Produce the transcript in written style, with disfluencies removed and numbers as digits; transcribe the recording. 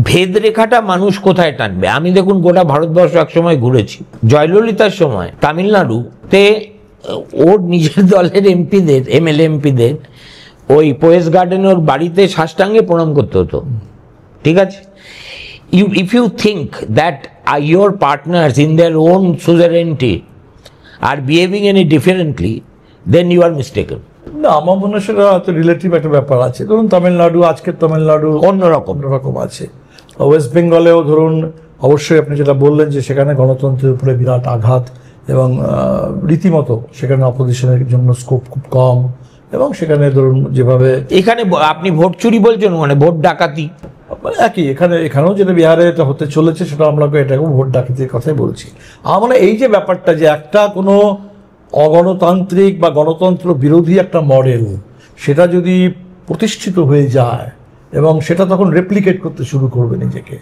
ভেদরেখাটা মানুষ কোথায় টানবে? আমি দেখুন গোটা ভারতবর্ষ একসময় ঘুরেছি, জয়ললিতার সময় তামিলনাড়ুতে ওর নিজের দলের এমপিদের, এমএলএ এমপিদের ওই পোয়েস গার্ডেন ওর বাড়িতে সাষ্টাঙ্গে প্রণাম করতে হতো, ঠিক আছে? If you think that your partners in their own suzerainty are behaving any differently, then you are mistaken. না, আমার মনে হয় সেটা হয়তো রিলেটিভ একটা ব্যাপার আছে। ধরুন তামিলনাড়ু, আজকের তামিলনাড়ু অন্যরকম আছে। ওয়েস্ট বেঙ্গলেও ধরুন অবশ্যই আপনি যেটা বললেন যে সেখানে গণতন্ত্রের উপরে বিরাট আঘাত এবং রীতিমতো সেখানে অপোজিশনের জন্য স্কোপ খুব কম, এবং সেখানে ধরুন যেভাবে এখানে আপনি ভোট চুরি বলছেন, মানে ভোট ডাকাতি একই, এখানেও যেটা বিহারে এটা হতে চলেছে সেটা আমরা এটাকে ভোট ডাকাতির কথাই বলছি। আমার এই যে ব্যাপারটা যে একটা কোনো অগণতান্ত্রিক বা গণতন্ত্র বিরোধী একটা মডেল সেটা যদি প্রতিষ্ঠিত হয়ে যায় এবং সেটা তখন রেপ্লিকেট করতে শুরু করবে নিজেকে,